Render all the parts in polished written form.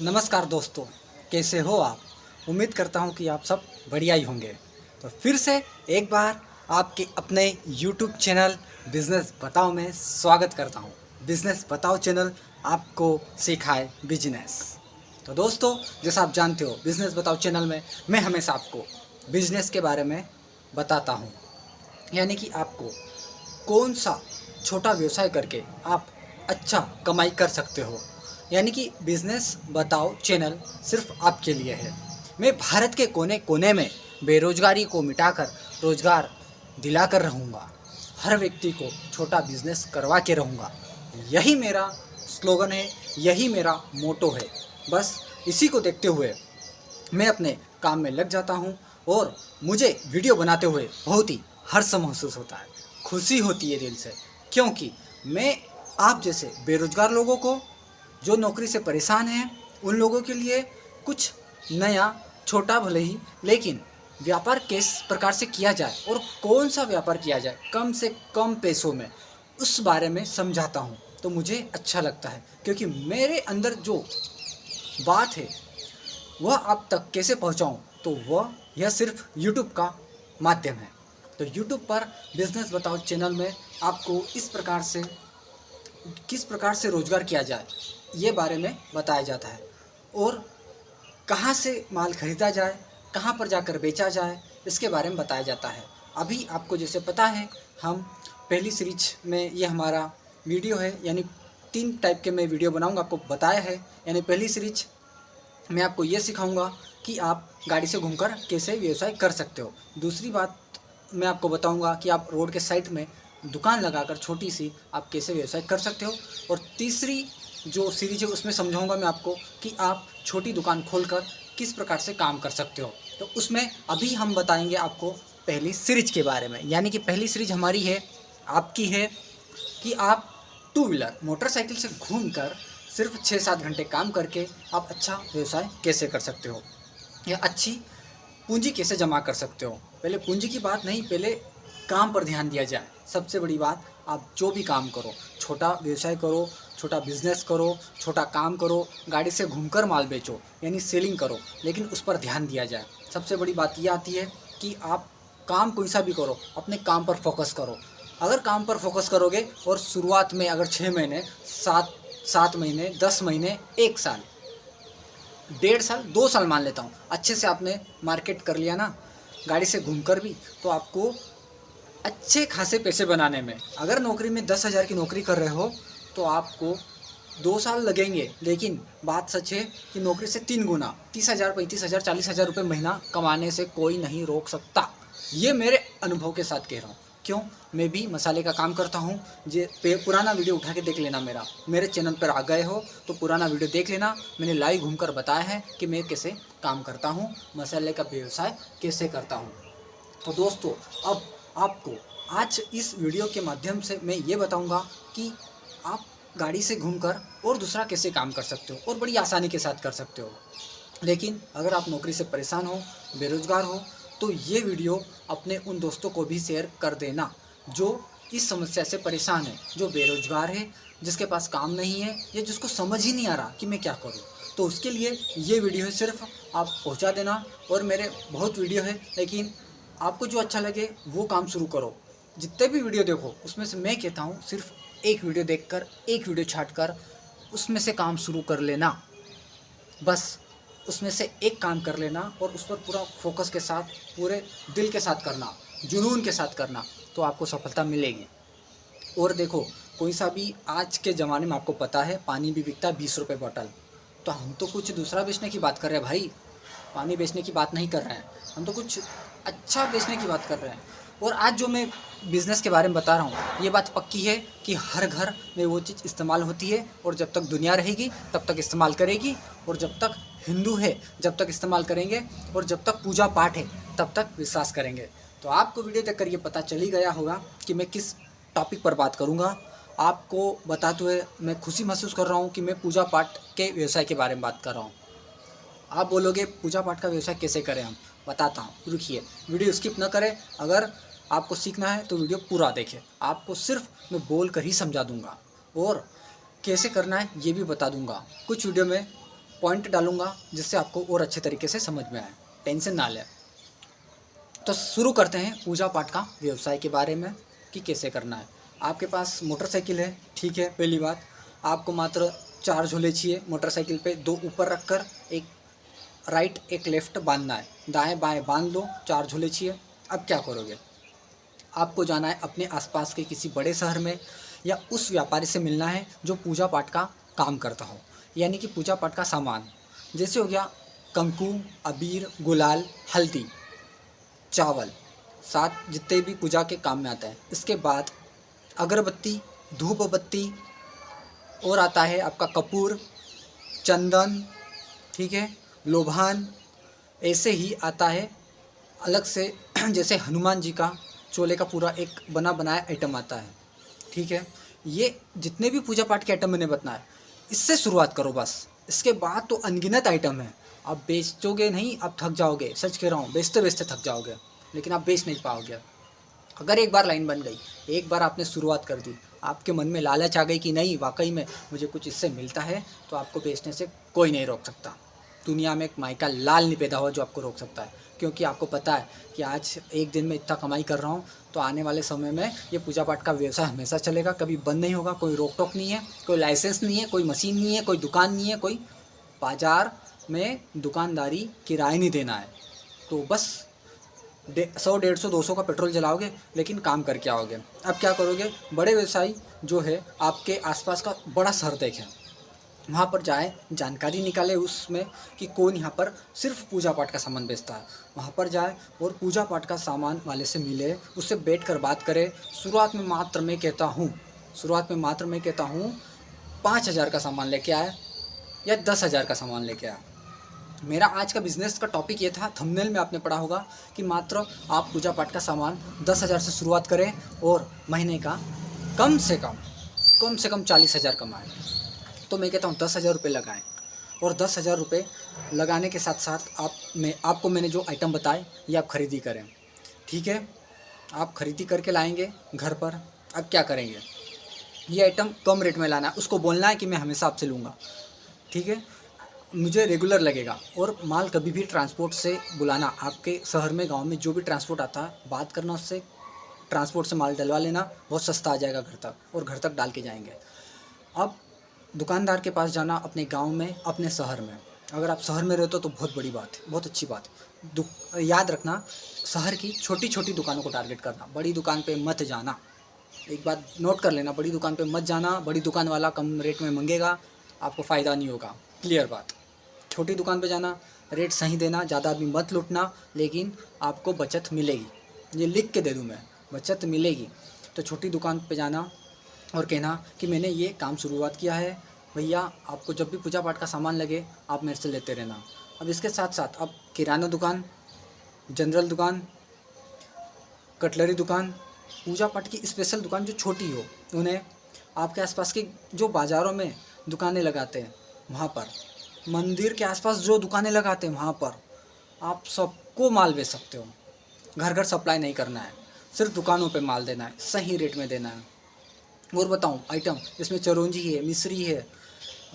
नमस्कार दोस्तों, कैसे हो आप। उम्मीद करता हूँ कि आप सब बढ़िया ही होंगे। तो फिर से एक बार आपके अपने YouTube चैनल बिज़नेस बताओ में स्वागत करता हूँ। बिज़नेस बताओ चैनल आपको सिखाए बिजनेस। तो दोस्तों, जैसा आप जानते हो, बिज़नेस बताओ चैनल में मैं हमेशा आपको बिजनेस के बारे में बताता हूँ, यानी कि आपको कौन सा छोटा व्यवसाय करके आप अच्छा कमाई कर सकते हो। यानी कि बिजनेस बताओ चैनल सिर्फ आपके लिए है। मैं भारत के कोने कोने में बेरोजगारी को मिटाकर रोजगार दिलाकर रहूँगा। हर व्यक्ति को छोटा बिजनेस करवा के रहूँगा। यही मेरा स्लोगन है, यही मेरा मोटो है। बस इसी को देखते हुए मैं अपने काम में लग जाता हूँ और मुझे वीडियो बनाते हुए बहुत ही हर्ष महसूस होता है, खुशी होती है दिल से, क्योंकि मैं आप जैसे बेरोजगार लोगों को, जो नौकरी से परेशान हैं, उन लोगों के लिए कुछ नया, छोटा भले ही, लेकिन व्यापार किस प्रकार से किया जाए और कौन सा व्यापार किया जाए कम से कम पैसों में, उस बारे में समझाता हूँ। तो मुझे अच्छा लगता है, क्योंकि मेरे अंदर जो बात है वह आप तक कैसे पहुंचाऊं, तो वह यह सिर्फ YouTube का माध्यम है। तो YouTube पर बिजनेस बताओ चैनल में आपको किस प्रकार से रोजगार किया जाए, ये बारे में बताया जाता है, और कहाँ से माल खरीदा जाए, कहाँ पर जाकर बेचा जाए, इसके बारे में बताया जाता है। अभी आपको जैसे पता है, हम पहली सीरीज में ये हमारा वीडियो है, यानी 3 टाइप के मैं वीडियो बनाऊंगा, आपको बताया है। यानी पहली सीरीज मैं आपको ये सिखाऊंगा कि आप गाड़ी से घूमकर कैसे व्यवसाय कर सकते हो। दूसरी बात मैं आपको बताऊंगा कि आप रोड के साइड में दुकान लगाकर छोटी सी आप कैसे व्यवसाय कर सकते हो। और तीसरी जो सीरीज है उसमें समझाऊंगा मैं आपको कि आप छोटी दुकान खोलकर किस प्रकार से काम कर सकते हो। तो उसमें अभी हम बताएंगे आपको पहली सीरीज के बारे में। यानी कि पहली सीरीज हमारी है, आपकी है, कि आप 2 व्हीलर मोटरसाइकिल से घूमकर सिर्फ 6-7 घंटे काम करके आप अच्छा व्यवसाय कैसे कर सकते हो, या अच्छी पूंजी कैसे जमा कर सकते हो। पहले पूंजी की बात नहीं, पहले काम पर ध्यान दिया जाए। सबसे बड़ी बात, आप जो भी काम करो, छोटा व्यवसाय करो, छोटा बिजनेस करो, छोटा काम करो, गाड़ी से घूमकर माल बेचो, यानी सेलिंग करो, लेकिन उस पर ध्यान दिया जाए। सबसे बड़ी बात यह आती है कि आप काम कोई सा भी करो, अपने काम पर फोकस करो। अगर काम पर फोकस करोगे और शुरुआत में अगर 6 महीने, 7 महीने, 10 महीने, 1 साल, 1.5 साल, 2 साल मान लेता हूँ, अच्छे से आपने मार्केट कर लिया ना, गाड़ी से घूमकर भी, तो आपको अच्छे खासे पैसे बनाने में, अगर नौकरी में 10,000 की नौकरी कर रहे हो तो आपको 2 साल लगेंगे, लेकिन बात सच है कि नौकरी से 3 गुना, 30,000, 35,000, 40,000 रुपये महीना कमाने से कोई नहीं रोक सकता। ये मेरे अनुभव के साथ कह रहा हूँ। क्यों, मैं भी मसाले का काम करता हूँ। पुराना वीडियो उठा के देख लेना, मेरे चैनल पर आ गए हो तो पुराना वीडियो देख लेना। मैंने लाइव घूमकर बताया है कि मैं कैसे काम करता हूँ, मसाले का व्यवसाय कैसे करता हूँ। तो दोस्तों, अब आपको आज इस वीडियो के माध्यम से मैं ये बताऊंगा कि आप गाड़ी से घूमकर और दूसरा कैसे काम कर सकते हो और बड़ी आसानी के साथ कर सकते हो। लेकिन अगर आप नौकरी से परेशान हो, बेरोजगार हो, तो ये वीडियो अपने उन दोस्तों को भी शेयर कर देना जो इस समस्या से परेशान है, जो बेरोजगार है, जिसके पास काम नहीं है, या जिसको समझ ही नहीं आ रहा कि मैं क्या करूं। तो उसके लिए ये वीडियो है, सिर्फ आप पहुंचा देना। और मेरे बहुत वीडियो है, लेकिन आपको जो अच्छा लगे वो काम शुरू करो। जितने भी वीडियो देखो, उसमें से मैं कहता हूँ सिर्फ एक वीडियो देखकर, एक वीडियो छाँटकर उसमें से काम शुरू कर लेना। बस उसमें से एक काम कर लेना और उस पर पूरा फोकस के साथ, पूरे दिल के साथ करना, जुनून के साथ करना, तो आपको सफलता मिलेगी। और देखो, कोई सा भी आज के ज़माने में आपको पता है, पानी भी बिकता है 20 रुपये बॉटल। तो हम तो कुछ दूसरा बेचने की बात कर रहे हैं भाई, पानी बेचने की बात नहीं कर रहे हैं। हम तो कुछ अच्छा बेचने की बात कर रहे हैं। और आज जो मैं बिज़नेस के बारे में बता रहा हूँ, ये बात पक्की है कि हर घर में वो चीज़ इस्तेमाल होती है, और जब तक दुनिया रहेगी तब तक इस्तेमाल करेगी, और जब तक हिंदू है जब तक इस्तेमाल करेंगे, और जब तक पूजा पाठ है तब तक विश्वास करेंगे। तो आपको वीडियो देखकर ये पता चल ही गया होगा कि मैं किस टॉपिक पर बात करूँगा। आपको बताते हुए मैं खुशी महसूस कर रहा हूँ कि मैं पूजा पाठ के व्यवसाय के बारे में बात कर रहा हूँ। आप बोलोगे पूजा पाठ का व्यवसाय कैसे करें, हम बताता हूँ, रुकिए, वीडियो स्किप ना करें। अगर आपको सीखना है तो वीडियो पूरा देखें। आपको सिर्फ मैं बोल कर ही समझा दूंगा, और कैसे करना है ये भी बता दूंगा। कुछ वीडियो में पॉइंट डालूँगा जिससे आपको और अच्छे तरीके से समझ में आए, टेंशन ना लें। तो शुरू करते हैं पूजा पाठ का व्यवसाय के बारे में कि कैसे करना है। आपके पास मोटरसाइकिल है, ठीक है। पहली बात, आपको मात्र 4 झूले चाहिए मोटरसाइकिल पे, 2 ऊपर रखकर एक राइट एक लेफ़्ट बांधना है, दाएं बाएं बांध लो, 4 झूले चाहिए। अब क्या करोगे, आपको जाना है अपने आसपास के किसी बड़े शहर में या उस व्यापारी से मिलना है जो पूजा पाठ का काम करता हो, यानी कि पूजा पाठ का सामान जैसे हो गया कंकु, अबीर, गुलाल, हल्दी, चावल, साथ जितने भी पूजा के काम में आता है। इसके बाद अगरबत्ती, धूप बत्ती, और आता है आपका कपूर, चंदन, ठीक है, लोभान। ऐसे ही आता है अलग से जैसे हनुमान जी का चोले का पूरा एक बना बनाया आइटम आता है, ठीक है। ये जितने भी पूजा पाठ के आइटम मैंने बताया, इससे शुरुआत करो बस। इसके बाद तो अनगिनत आइटम है, आप बेचोगे नहीं, आप थक जाओगे। सच कह रहा हूँ, बेचते बेचते थक जाओगे, लेकिन आप बेच नहीं पाओगे। अगर एक बार लाइन बन गई, एक बार आपने शुरुआत कर दी, आपके मन में लालच आ गई कि नहीं वाकई में मुझे कुछ इससे मिलता है, तो आपको बेचने से कोई नहीं रोक सकता। दुनिया में एक माइका लाल नहीं पैदा हुआ जो आपको रोक सकता है, क्योंकि आपको पता है कि आज एक दिन में इतना कमाई कर रहा हूँ, तो आने वाले समय में ये पूजा पाठ का व्यवसाय हमेशा चलेगा, कभी बंद नहीं होगा। कोई रोक टोक नहीं है, कोई लाइसेंस नहीं है, कोई मशीन नहीं है, कोई दुकान नहीं है, कोई बाज़ार में दुकानदारी किराए नहीं देना है। तो बस 100, 150, 200 का पेट्रोल जलाओगे, लेकिन काम करके आओगे। अब क्या करोगे, बड़े व्यवसायी जो है आपके आसपास का बड़ा शहर देखें, वहाँ पर जाए, जानकारी निकाले उसमें कि कौन यहाँ पर सिर्फ पूजा पाठ का सामान बेचता है। वहाँ पर जाए और पूजा पाठ का सामान वाले से मिले, उससे बैठकर बात करें। शुरुआत में मात्र मैं कहता हूँ 5,000 का सामान लेके आए या 10,000 का सामान लेके आए। मेरा आज का बिज़नेस का टॉपिक ये था, थंबनेल में आपने पढ़ा होगा कि मात्र आप पूजा पाठ का सामान 10,000 से शुरुआत करें और महीने का कम से कम 40,000 कमाएं। तो मैं कहता हूँ 10,000 रुपये लगाएं, और 10,000 रुपये लगाने के साथ साथ आपको मैंने जो आइटम बताए ये आप खरीदी करें, ठीक है। आप खरीदी करके लाएंगे घर पर। अब क्या करेंगे, ये आइटम कम रेट में लाना है, उसको बोलना है कि मैं हमेशा आपसे लूँगा, ठीक है, मुझे रेगुलर लगेगा। और माल कभी भी ट्रांसपोर्ट से बुलाना, आपके शहर में गांव में जो भी ट्रांसपोर्ट आता है, बात करना उससे, ट्रांसपोर्ट से माल डलवा लेना, बहुत सस्ता आ जाएगा घर तक, और घर तक डाल के जाएंगे। अब दुकानदार के पास जाना अपने गांव में, अपने शहर में। अगर आप शहर में रहते हो तो बहुत बड़ी बात है, बहुत अच्छी बात है। याद रखना, शहर की छोटी छोटी दुकानों को टारगेट करना, बड़ी दुकान पे मत जाना। एक बात नोट कर लेना, बड़ी दुकान पे मत जाना, बड़ी दुकान वाला कम रेट में मंगेगा, आपको फ़ायदा नहीं होगा, क्लियर बात। छोटी दुकान पे जाना, रेट सही देना, ज़्यादा आदमी मत लूटना, लेकिन आपको बचत मिलेगी। ये लिख के दे दूँ मैं, बचत मिलेगी। तो छोटी दुकान पे जाना और कहना कि मैंने ये काम शुरुआत किया है, भैया आपको जब भी पूजा पाठ का सामान लगे आप मेरे से लेते रहना। अब इसके साथ साथ अब किराना दुकान, जनरल दुकान, कटलरी दुकान, पूजा पाठ की स्पेशल दुकान जो छोटी हो, उन्हें आपके आसपास की जो बाज़ारों में दुकानें लगाते हैं वहाँ पर, मंदिर के आसपास जो दुकानें लगाते हैं वहाँ पर आप सबको माल बेच सकते हो। घर घर सप्लाई नहीं करना है, सिर्फ दुकानों पे माल देना है, सही रेट में देना है। और बताऊँ आइटम, इसमें चिरौंजी है, मिश्री है,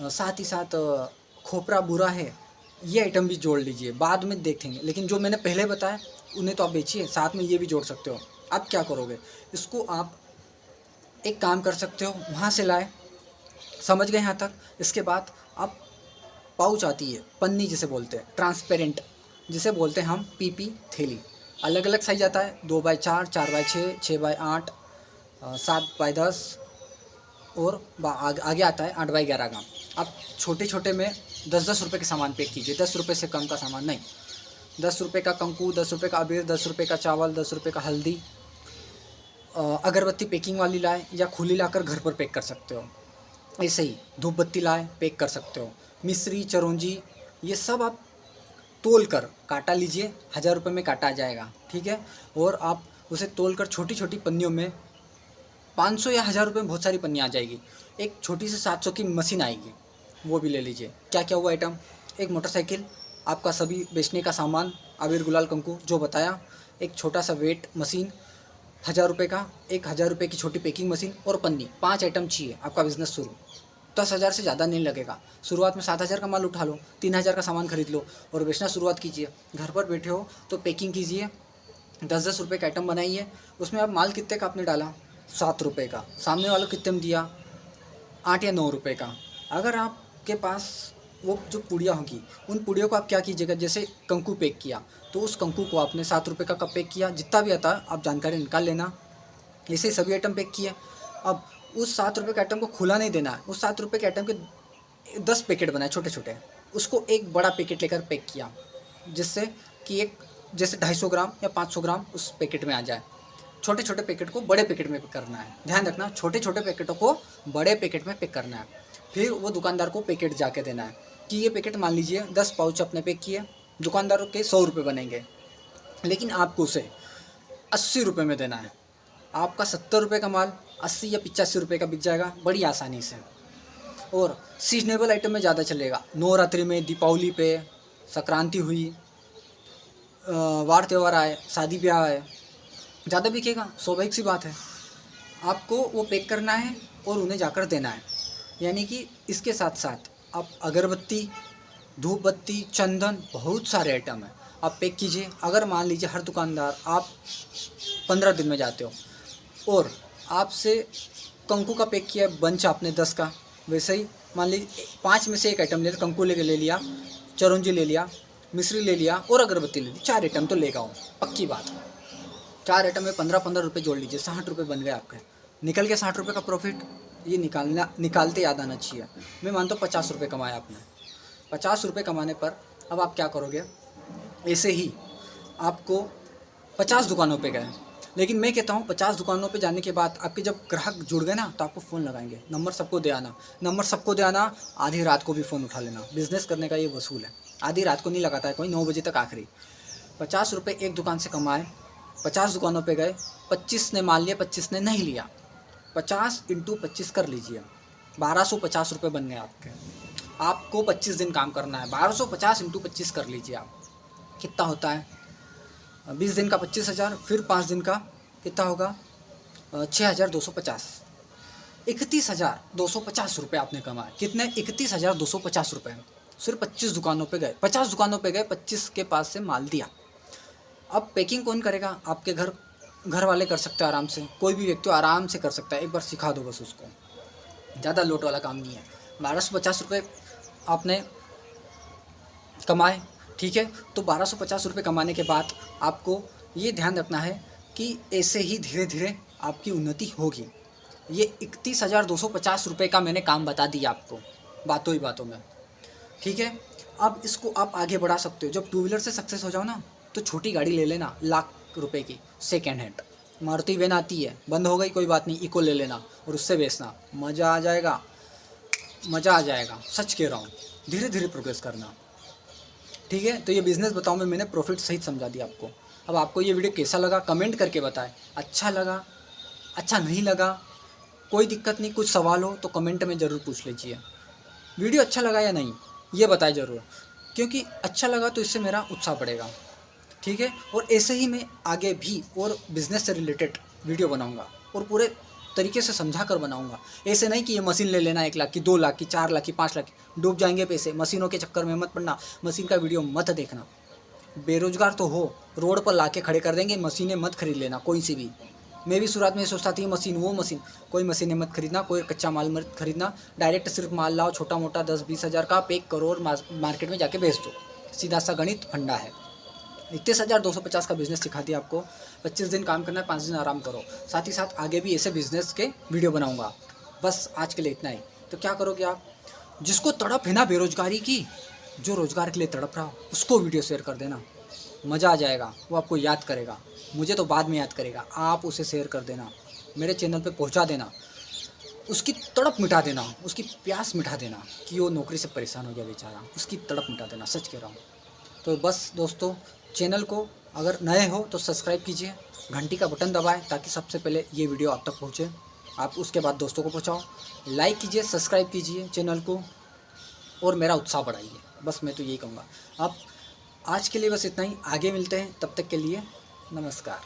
साथ ही साथ खोपरा बुरा है, ये आइटम भी जोड़ लीजिए, बाद में देखेंगे। लेकिन जो मैंने पहले बताया उन्हें तो आप बेचिए, साथ में ये भी जोड़ सकते हो। अब क्या करोगे, इसको आप एक काम कर सकते हो, वहाँ से लाए, समझ गए यहाँ तक। इसके बाद आप पाउच आती है, पन्नी जिसे बोलते हैं, ट्रांसपेरेंट जिसे बोलते हैं हम, पीपी थैली, अलग अलग साइज आता है, 2x4, 4x6, 6x8, 7x10, और आगे आता है 8x11 का। आप छोटे छोटे में 10-10 रुपये के सामान पैक कीजिए, 10 रुपये से कम का सामान नहीं। 10 रुपये का कंकु, 10 रुपये का अबीर, 10 रुपये का चावल, 10 रुपये का हल्दी। अगरबत्ती पैकिंग वाली लाए या खुली लाकर घर पर पैक कर सकते हो। ऐसे ही धूप बत्ती लाए, पैक कर सकते हो। मिश्री, चिरौंजी, ये सब आप तोल कर काटा लीजिए, 1000 रुपये में काटा आ जाएगा, ठीक है। और आप उसे तोल कर छोटी छोटी पन्नियों में, 500 या 1000 रुपये में बहुत सारी पन्नी आ जाएगी। एक छोटी सी 700 की मशीन आएगी, वो भी ले लीजिए। क्या क्या हुआ आइटम, एक मोटरसाइकिल, आपका सभी बेचने का सामान, अबीर गुलाल कंकु जो बताया, एक छोटा सा वेट मशीन 1000 रुपये का, एक 1000 रुपये की छोटी पैकिंग मशीन और पन्नी, 5 आइटम चाहिए आपका बिज़नेस शुरू। 10,000 से ज़्यादा नहीं लगेगा। शुरुआत में 7,000 का माल उठा लो, 3,000 का सामान खरीद लो और बेचना शुरुआत कीजिए। घर पर बैठे हो तो पैकिंग कीजिए, 10-10 रुपये का आइटम बनाइए। उसमें आप माल कितने का आपने डाला, 7 रुपये का, सामने वालों कितने में दिया, 8 या 9 रुपये का। अगर आपके पास वो जो पुड़िया होगी, उन पुड़ियों को आप क्या कीजिएगा, जैसे कंकु पैक किया तो उस कंकु को आपने 7 रुपये का कप पैक किया, जितना भी आता है आप जानकारी निकाल लेना। ऐसे ही सभी आइटम पैक किए। अब उस 7 रुपये के आइटम को खुला नहीं देना है, उस 7 रुपये के आइटम के 10 पैकेट बनाए छोटे छोटे, उसको एक बड़ा पैकेट लेकर पैक किया, जिससे कि एक जैसे 250 ग्राम या 500 ग्राम उस पैकेट में आ जाए। छोटे छोटे पैकेट को बड़े पैकेट में पैक करना है, ध्यान रखना, छोटे छोटे पैकेटों को बड़े पैकेट में पैक करना है। फिर वो दुकानदार को पैकेट जाके देना है कि ये पैकेट मान लीजिए 10 पाउच अपने पैक किए, दुकानदारों के 100 रुपये बनेंगे, लेकिन आपको उसे 80 रुपये में देना है। आपका 70 रुपये का माल 80 या 85 रुपये का बिक जाएगा बड़ी आसानी से। और सीजनेबल आइटम में ज़्यादा चलेगा, नवरात्रि में, दीपावली पे, संक्रांति हुई, वार त्यौहार आए, शादी ब्याह आए, ज़्यादा बिकेगा, स्वाभाविक सी बात है। आपको वो पैक करना है और उन्हें जाकर देना है। यानी कि इसके साथ साथ आप अगरबत्ती, धूप बत्ती, चंदन, बहुत सारे आइटम हैं, आप पैक कीजिए। अगर मान लीजिए हर दुकानदार आप 15 दिन में जाते हो और आपसे कंकु का पैक किया बंच आपने 10 का, वैसे ही मान लीजिए 5 में से एक आइटम ले लिया, कंकु ले लिया, चिरौंजी ले लिया, मिश्री ले लिया और अगरबत्ती ले ली, 4 आइटम तो लेगा हो, पक्की बात। 4 आइटम में 15-15 रुपये जोड़ लीजिए, 60 रुपये बन गए आपके। निकल के 60 रुपये का प्रॉफिट, ये निकालते याद आना चाहिए। मैं मानता हूँ 50 रुपये कमाया आपने। 50 रुपये कमाने पर अब आप क्या करोगे, ऐसे ही आपको 50 दुकानों पे गए, लेकिन मैं कहता हूँ 50 दुकानों पे जाने के बाद आपके जब ग्राहक जुड़ गए ना, तो आपको फ़ोन लगाएंगे, नंबर सबको दे आना, आधी रात को भी फ़ोन उठा लेना। बिज़नेस करने का ये वसूल है, आधी रात को नहीं लगाता है कोई, 9 बजे तक आखिरी। 50 रुपये एक दुकान से कमाए, 50 दुकानों पे गए, 25 ने मान लिया, 25 ने नहीं लिया, 50 × 25 कर लीजिए, 1250 रुपये बन गए आपके। आपको 25 दिन काम करना है, 1250 × 25 कर लीजिए आप, कितना होता है, 20 दिन का 25,000, फिर 5 दिन का कितना होगा, 6,250, 31,250 रुपये आपने कमाए। कितने, 31,250 रुपये, सिर्फ 25 दुकानों पे गए, 50 दुकानों पे गए, 25 के पास से माल दिया। अब पैकिंग कौन करेगा, आपके घर वाले कर सकते हैं आराम से, कोई भी व्यक्ति आराम से कर सकता है, एक बार सिखा दो बस उसको, ज़्यादा लोट वाला काम नहीं है। 1250 रुपये आपने कमाए, ठीक है। तो 1250 रुपये कमाने के बाद आपको ये ध्यान रखना है कि ऐसे ही धीरे धीरे आपकी उन्नति होगी। ये 31,250 रुपये का मैंने काम बता दिया आपको बातों ही बातों में, ठीक है। अब इसको आप आगे बढ़ा सकते हो। जब 2 व्हीलर से सक्सेस हो जाओ ना, तो छोटी गाड़ी ले लेना, लाख रुपए की, सेकेंड हैंड मारुति वैन आती है, बंद हो गई कोई बात नहीं, इको ले लेना और उससे बेचना, मज़ा आ जाएगा, मज़ा आ जाएगा, सच कह रहा हूँ। धीरे धीरे प्रोग्रेस करना, ठीक है। तो ये बिज़नेस बताऊँ मैंने प्रॉफिट सहित समझा दिया आपको। अब आपको ये वीडियो कैसा लगा कमेंट करके बताएं। अच्छा लगा, अच्छा नहीं लगा, कोई दिक्कत नहीं, कुछ सवाल हो तो कमेंट में ज़रूर पूछ लीजिए। वीडियो अच्छा लगा या नहीं ये बताएं ज़रूर, क्योंकि अच्छा लगा तो इससे मेरा उत्साह बढ़ेगा, ठीक है। और ऐसे ही मैं आगे भी और बिज़नेस से रिलेटेड वीडियो बनाऊंगा और पूरे तरीके से समझा कर बनाऊंगा। ऐसे नहीं कि ये मशीन ले लेना 1 लाख की, 2 लाख की, 4 लाख की, 5 लाख की, डूब जाएंगे पैसे। मशीनों के चक्कर में मत पड़ना, मशीन का वीडियो मत देखना। बेरोजगार तो हो, रोड पर ला के खड़े कर देंगे, मशीनें मत खरीद लेना कोई सी भी। मैं भी शुरुआत में सोचता थी मशीन, वो मशीन, कोई मशीनें मत खरीदना, कोई कच्चा माल मत खरीदना। डायरेक्ट सिर्फ माल लाओ, छोटा मोटा 10-20 हज़ार का पैक करो और मार्केट में जाके बेच दो। सीधा सा गणित फंडा है। 31,250 का बिज़नेस सिखा दिया आपको। 25 दिन काम करना है, 5 दिन आराम करो। साथ ही साथ आगे भी ऐसे बिज़नेस के वीडियो बनाऊंगा। बस आज के लिए इतना ही। तो क्या करोगे आप, जिसको तड़प है ना बेरोजगारी की, जो रोज़गार के लिए तड़प रहा हो, उसको वीडियो शेयर कर देना, मज़ा आ जाएगा। वो आपको याद करेगा, मुझे तो बाद में याद करेगा, आप उसे शेयर कर देना, मेरे चैनल पे पहुंचा देना, उसकी तड़प मिटा देना, उसकी प्यास मिटा देना कि वो नौकरी से परेशान हो गया बेचारा, उसकी तड़प मिटा देना, सच कह रहा हूँ। तो बस दोस्तों, चैनल को अगर नए हो तो सब्सक्राइब कीजिए, घंटी का बटन दबाएं ताकि सबसे पहले ये वीडियो आप तक पहुँचे। आप उसके बाद दोस्तों को पहुँचाओ। लाइक कीजिए, सब्सक्राइब कीजिए चैनल को और मेरा उत्साह बढ़ाइए। बस मैं तो यही कहूँगा। अब आज के लिए बस इतना ही, आगे मिलते हैं, तब तक के लिए नमस्कार।